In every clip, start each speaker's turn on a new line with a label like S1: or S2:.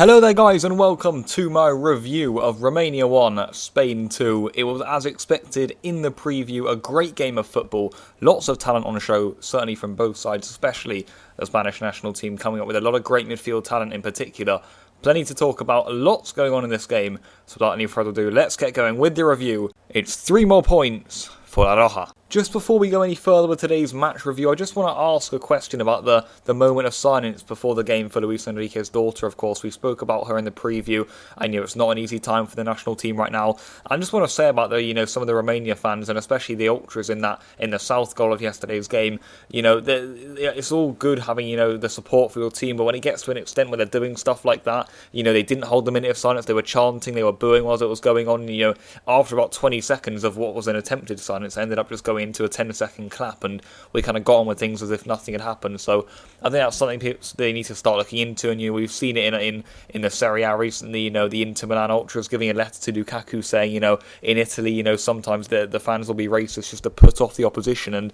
S1: Hello there guys and welcome to my review of Romania 1, Spain 2. It was as expected in the preview, a great game of football, lots of talent on the show, certainly from both sides, especially the Spanish national team coming up with a lot of great midfield talent in particular. Plenty to talk about, lots going on in this game, so without any further ado, let's get going with the review. It's 3 more points for La Roja. Just before we go any further with today's match review, I just want to ask a question about the moment of silence before the game for Luis Enrique's daughter, of course. We spoke about her in the preview. I know it's not an easy time for the national team right now. I just want to say about some of the Romania fans, and especially the ultras in the south goal of yesterday's game, it's all good having, the support for your team, but when it gets to an extent where they're doing stuff like that, they didn't hold the minute of silence, they were chanting, they were booing while it was going on, after about 20 seconds of what was an attempted silence, it ended up just going into a 10-second clap, and we kind of got on with things as if nothing had happened. So I think that's something they need to start looking into, and we've seen it in the Serie A recently. The Inter Milan ultras giving a letter to Lukaku saying, in Italy, sometimes the fans will be racist just to put off the opposition, and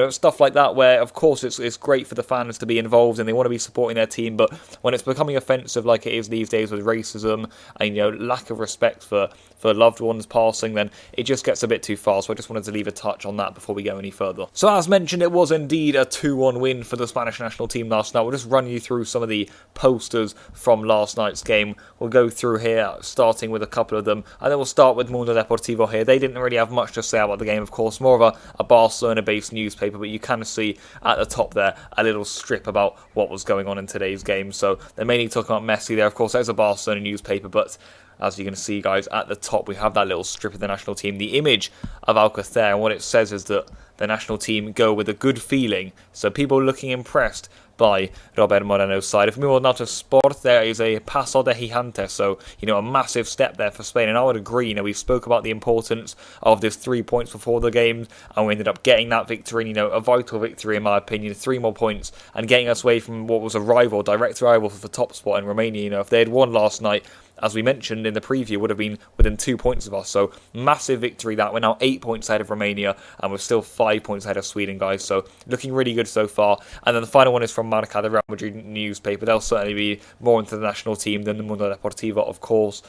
S1: stuff like that. Where of course it's great for the fans to be involved and they want to be supporting their team, but when it's becoming offensive like it is these days with racism and lack of respect for loved ones passing, then it just gets a bit too far. So I just wanted to leave a touch on that before we go any further. So as mentioned, it was indeed a 2-1 win for the Spanish national team last night. We'll just run you through some of the posters from last night's game. We'll go through here, starting with a couple of them, and then we'll start with Mundo Deportivo here. They didn't really have much to say about the game, of course, more of a Barcelona-based newspaper, but you can see at the top there a little strip about what was going on in today's game. So they're mainly talking about Messi there. Of course, there's a Barcelona newspaper, but as you can see, guys, at the top we have that little strip of the national team, the image of Alcacer, and what it says is that the national team go with a good feeling, so people looking impressed by Robert Moreno's side. If we move on to sport, there is a paso de gigante, so a massive step there for Spain, and I would agree. We spoke about the importance of this 3 points before the game, and we ended up getting that victory, a vital victory in my opinion, 3 more points, and getting us away from what was a direct rival for the top spot in Romania. If they had won last night, as we mentioned in the preview, would have been within 2 points of us. So massive victory that. We're now 8 points ahead of Romania, and we're still 5 points ahead of Sweden, guys. So looking really good so far. And then the final one is from Marca, the Real Madrid newspaper. They'll certainly be more into the national team than the Mundo Deportivo, of course.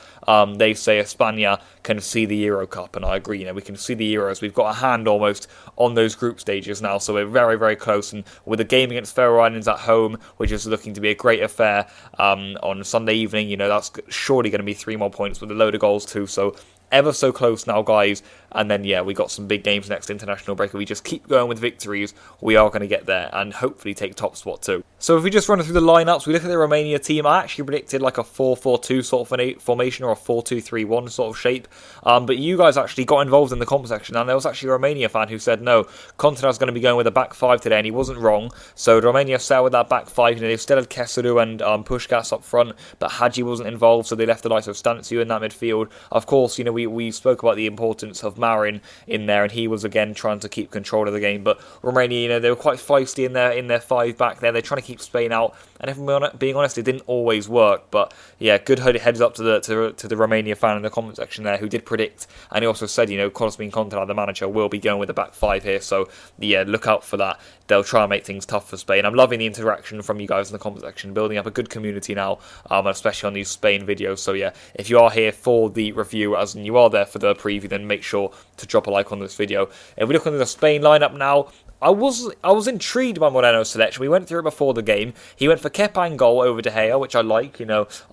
S1: They say España can see the Euro Cup, and I agree. We can see the Euros. We've got a hand almost on those group stages now, so we're very, very close. And with a game against Faroe Islands at home, which is looking to be a great affair on Sunday evening, that's surely going to be 3 more points with a load of goals too, so ever so close now, guys. And then we got some big games next international break. If we just keep going with victories, we are going to get there and hopefully take top spot too. So if we just run through the lineups, we look at the Romania team. I actually predicted like a 4-4-2 sort of formation or a 4-2-3-1 sort of shape, but you guys actually got involved in the comment section, and there was actually a Romania fan who said no, Contina's going to be going with a back 5 today, and he wasn't wrong. So Romania set with that back 5. They still had Keseru and Puskás up front, but Hadji wasn't involved, so they left the likes of Stanciu in that midfield. Of course, we spoke about the importance of Marin in there, and he was again trying to keep control of the game. But Romania, they were quite feisty in their 5 back there. They're trying to keep Spain out, and if I'm being honest, it didn't always work. But good heads up to the Romania fan in the comment section there, who did predict, and he also said, Cosmin Contra, the manager, will be going with the back 5 here. So look out for that. They'll try and make things tough for Spain. I'm loving the interaction from you guys in the comment section, building up a good community now, especially on these Spain videos. So if you are here for the review, as in you are there for the preview, then make sure to drop a like on this video. If we look at the Spain lineup now, I was intrigued by Moreno's selection. We went through it before the game. He went for Kepa in goal over De Gea, which I like.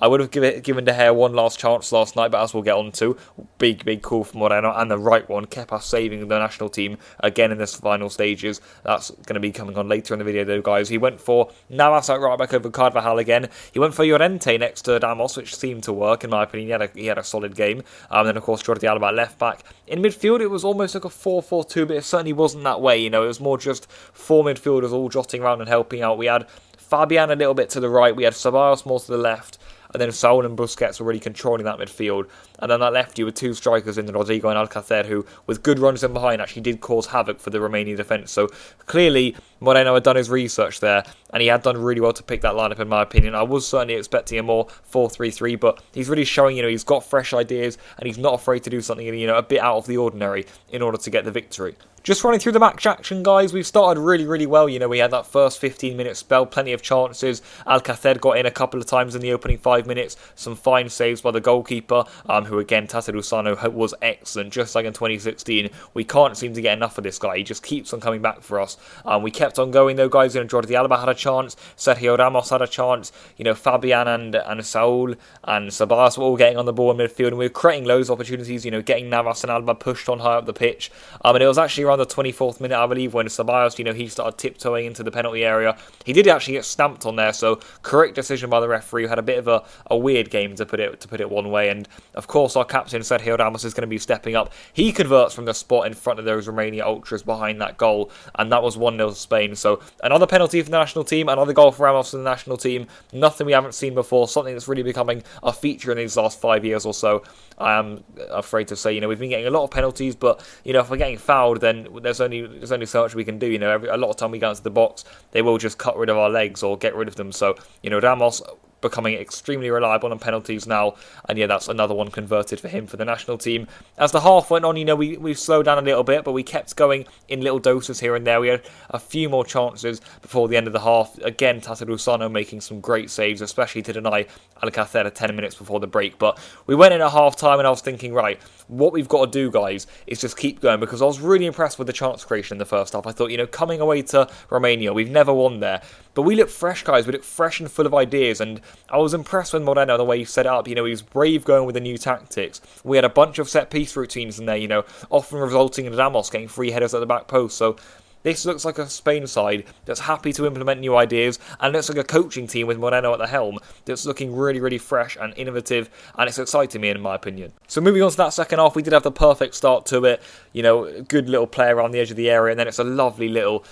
S1: I would have given De Gea one last chance last night, but as we'll get on to, big call for Moreno, and the right one, Kepa saving the national team again in this final stages. That's going to be coming on later in the video though, guys. He went for Navas at right back over Carvajal again. He went for Llorente next to Damos, which seemed to work in my opinion. He had a solid game. Then of course Jordi Alba at left back. In midfield, it was almost like a 4-4-2, but it certainly wasn't that way. It was more just 4 midfielders all jotting around and helping out. We had Fabian a little bit to the right, we had Ceballos more to the left, and then Saul and Busquets were really controlling that midfield. And then that left you with 2 strikers in Rodrigo and Alcacer, who, with good runs in behind, actually did cause havoc for the Romanian defence. So clearly, Moreno had done his research there, and he had done really well to pick that lineup, in my opinion. I was certainly expecting a more 4-3-3, but he's really showing, he's got fresh ideas, and he's not afraid to do something, a bit out of the ordinary in order to get the victory. Just running through the match action, guys, we've started really well. We had that first 15-minute spell, plenty of chances. Alcacer got in a couple of times in the opening 5 minutes. Some fine saves by the goalkeeper, who again, Tata Rusano, was excellent. Just like in 2016, we can't seem to get enough of this guy. He just keeps on coming back for us. We kept on going though, guys. Jordi Alba had a chance. Sergio Ramos had a chance. Fabian and Saul and Ceballos were all getting on the ball in midfield, and we were creating loads of opportunities. Getting Navas and Alba pushed on high up the pitch. And it was actually around the 24th minute, I believe, when Ceballos, he started tiptoeing into the penalty area. He did actually get stamped on there, so correct decision by the referee, who had a bit of a weird game, to put it one way. And of course, our captain Sergio Ramos is going to be stepping up. He converts from the spot in front of those Romania ultras behind that goal, and that was 1-0 to Spain. So another penalty for the national team, another goal for Ramos for the national team. Nothing we haven't seen before, something that's really becoming a feature in these last 5 years or so. I am afraid to say, we've been getting a lot of penalties, but if we're getting fouled, then there's only so much we can do. A lot of time we go into the box, they will just cut rid of our legs or get rid of them. So Ramos becoming extremely reliable on penalties now, and that's another one converted for him for the national team. As the half went on, we slowed down a little bit, but we kept going in little doses here and there. We had a few more chances before the end of the half. Again, Tata Rusano making some great saves, especially to deny Alcacer 10 minutes before the break. But we went in at half time, and I was thinking, right, what we've got to do, guys, is just keep going, because I was really impressed with the chance creation in the first half. I thought, coming away to Romania, we've never won there, but we look fresh, guys. We look fresh and full of ideas, and I was impressed with Moreno, the way he set it up. He was brave going with the new tactics. We had a bunch of set-piece routines in there, often resulting in Ramos getting free headers at the back post. So this looks like a Spain side that's happy to implement new ideas, and looks like a coaching team with Moreno at the helm that's looking really fresh and innovative, and it's exciting me, in my opinion. So moving on to that second half, we did have the perfect start to it. Good little play around the edge of the area, and then it's a lovely little,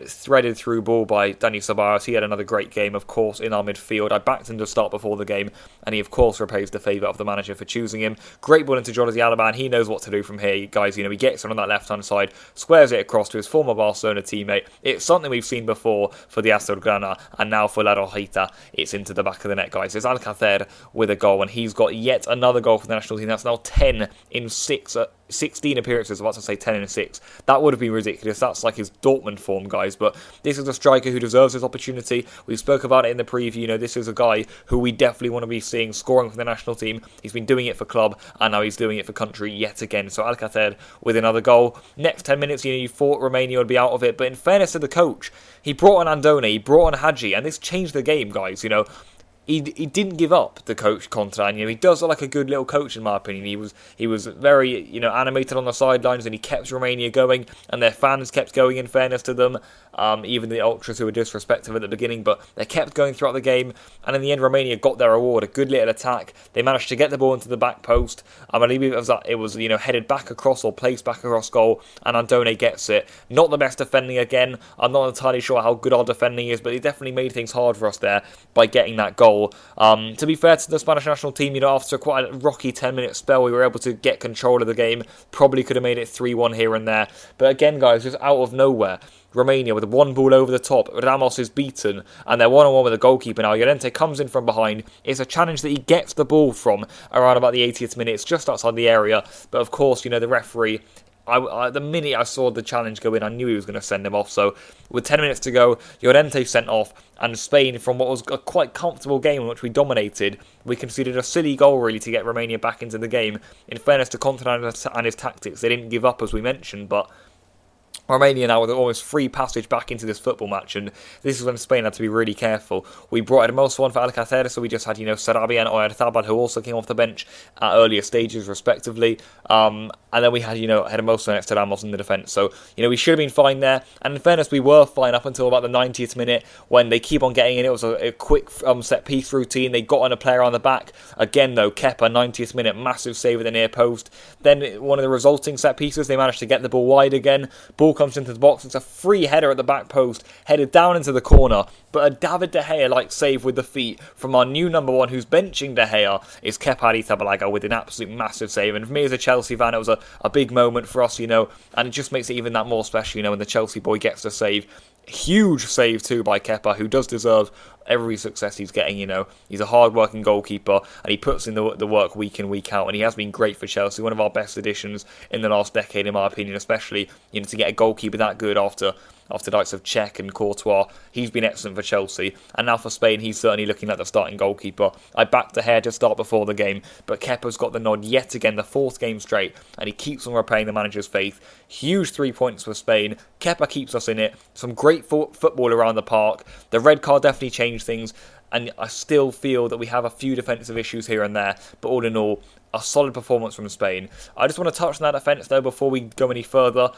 S1: threaded through ball by Dani Ceballos. He had another great game, of course, in our midfield. I backed him to start before the game, and he, of course, repays the favour of the manager for choosing him. Great ball into Jordi Alba, and he knows what to do from here, guys. He gets on that left-hand side, squares it across to his former Barcelona teammate. It's something we've seen before for the Azulgrana, and now for La Rojita, it's into the back of the net, guys. It's Alcacer with a goal, and he's got yet another goal for the national team. That's now 10 in 16 appearances. I was about to say 10 in 6. That would have been ridiculous. That's like his Dortmund form, guys. But this is a striker who deserves his opportunity. We spoke about it in the preview. This is a guy who we definitely want to be seeing scoring for the national team. He's been doing it for club, and now he's doing it for country yet again. So Alcacer with another goal. Next 10 minutes, you thought Romania would be out of it, but in fairness to the coach, he brought on Andone, he brought on Hadji, and this changed the game, guys. He didn't give up, the coach Conte, and he does look like a good little coach, in my opinion. He was very animated on the sidelines, and he kept Romania going, and their fans kept going, in fairness to them. Even the ultras who were disrespectful at the beginning, but they kept going throughout the game, and in the end Romania got their reward. A good little attack. They managed to get the ball into the back post. I believe it was headed back across or placed back across goal, and Andone gets it. Not the best defending again. I'm not entirely sure how good our defending is, but he definitely made things hard for us there by getting that goal. To be fair to the Spanish national team, after quite a rocky 10-minute spell, we were able to get control of the game. Probably could have made it 3-1 here and there. But again, guys, just out of nowhere, Romania with one ball over the top. Ramos is beaten, and they're 1-on-1 with the goalkeeper now. Llorente comes in from behind. It's a challenge that he gets the ball from around about the 80th minute. It's just outside the area. But of course, the referee, the minute I saw the challenge go in, I knew he was going to send him off. So with 10 minutes to go, Llorente sent off, and Spain, from what was a quite comfortable game in which we dominated, we conceded a silly goal really to get Romania back into the game. In fairness to Conte and his tactics, they didn't give up, as we mentioned, but Romania now with almost free passage back into this football match, and this is when Spain had to be really careful. We brought Hermoso on for Alcacer, so we just had, Sarabia and Oyarzabal, who also came off the bench at earlier stages, respectively. And then we had, Hermoso next to Ramos in the defence. So, we should have been fine there. And in fairness, we were fine up until about the 90th minute when they keep on getting in. It was a quick set-piece routine. They got on a player on the back. Again, though, Kepa, 90th minute, massive save at the near post. Then one of the resulting set-pieces, they managed to get the ball wide again. Ball comes into the box. It's a free header at the back post, headed down into the corner. But a David De Gea-like save with the feet from our new number one, who's benching De Gea, is Kepa Arrizabalaga with an absolute massive save. And for me as a Chelsea fan, it was a big moment for us, and it just makes it even that more special, when the Chelsea boy gets the save. Huge save too by Kepa, who does deserve every success he's getting. He's a hard-working goalkeeper, and he puts in the work week in, week out, and he has been great for Chelsea. One of our best additions in the last decade, in my opinion, especially to get a goalkeeper that good after the likes of Cech and Courtois. He's been excellent for Chelsea, and now for Spain, he's certainly looking like the starting goalkeeper. I backed De Gea to start before the game, but Kepa's got the nod yet again, the 4th game straight, and he keeps on repaying the manager's faith. Huge 3 points for Spain. Kepa keeps us in it. Some great football around the park. The red card definitely changed things, and I still feel that we have a few defensive issues here and there, but all in all, a solid performance from Spain. I just want to touch on that defence though before we go any further.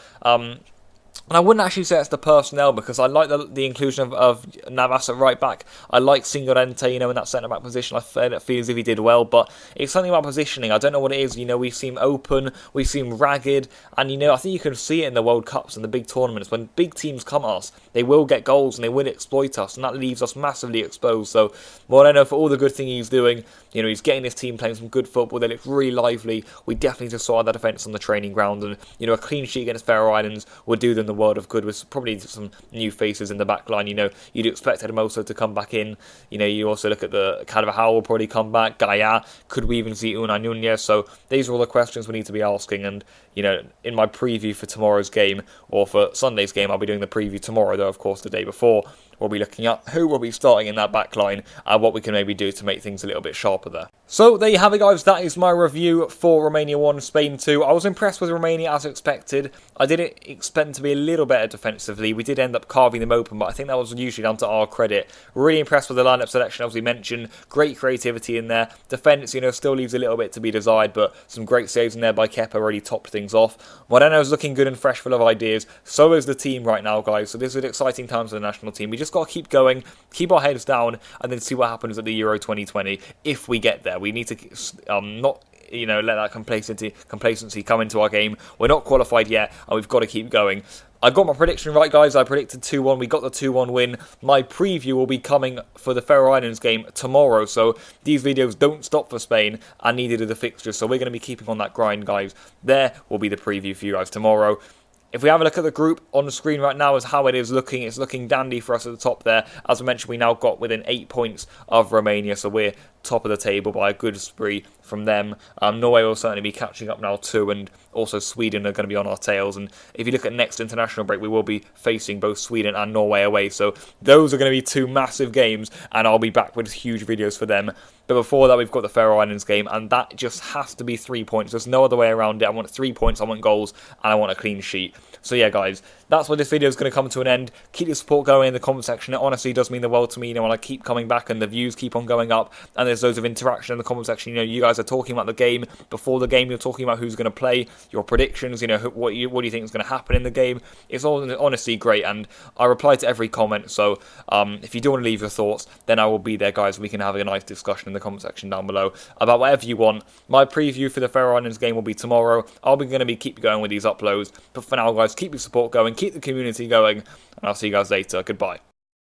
S1: And I wouldn't actually say it's the personnel, because I like the inclusion of Navas at right back. I like Signorente, in that centre back position. I feel as if he did well, but it's something about positioning. I don't know what it is. We seem open, we seem ragged, and I think you can see it in the World Cups and the big tournaments. When big teams come at us, they will get goals and they will exploit us, and that leaves us massively exposed. So, Moreno, for all the good thing he's doing, he's getting his team playing some good football. They look really lively. We definitely just saw that defence on the training ground, and a clean sheet against Faroe Islands would do them the world of good, with probably some new faces in the back line. You'd expect Hermoso to come back in. You also look at the Carvajal will probably come back. Gaia, could we even see Unai Nunez? So these are all the questions we need to be asking. And in my preview for tomorrow's game, or for Sunday's game, I'll be doing the preview tomorrow, though of course the day before. We'll be looking at who will be starting in that back line and what we can maybe do to make things a little bit sharper there. So there you have it, guys. That is my review for Romania 1, Spain 2. I was impressed with Romania as expected. I didn't expect them to be a little better defensively. We did end up carving them open, but I think that was usually down to our credit. Really impressed with the lineup selection, as we mentioned. Great creativity in there. Defence, still leaves a little bit to be desired, but some great saves in there by Kepa really topped things off. Moreno's looking good and fresh, full of ideas. So is the team right now, guys. So this is exciting times for the national team. We just got to keep going, keep our heads down, and then see what happens at the Euro 2020 if we get there. We need to not let that complacency come into our game. We're not qualified yet, and we've got to keep going. I got my prediction right, guys. I predicted 2-1. We got the 2-1 win. My preview will be coming for the Faroe Islands game tomorrow. So these videos don't stop for Spain, and neither do the fixtures. So we're going to be keeping on that grind, guys. There will be the preview for you guys tomorrow. If we have a look at the group on the screen right now, is how it is looking. It's looking dandy for us at the top there. As I mentioned, we now got within 8 points of Romania, so we're top of the table by a good spree from them. Norway will certainly be catching up now too, and also Sweden are going to be on our tails. And if you look at next international break, we will be facing both Sweden and Norway away. So those are going to be 2 massive games, and I'll be back with huge videos for them. But before that, we've got the Faroe Islands game, and that just has to be 3 points. There's no other way around it. I want 3 points, I want goals, and I want a clean sheet. So yeah, guys, that's where this video is going to come to an end. Keep your support going in the comment section. It honestly does mean the world to me, when I keep coming back and the views keep on going up, and there's loads of interaction in the comment section. You guys are talking about the game. Before the game, you're talking about who's going to play, your predictions, what do you think is going to happen in the game. It's all honestly great, and I reply to every comment. So if you do want to leave your thoughts, then I will be there, guys. We can have a nice discussion in the comment section down below about whatever you want. My preview for the Faroe Islands game will be tomorrow. I'll be going to keep going with these uploads. But for now, guys, keep your support going, keep the community going, and I'll see you guys later. Goodbye.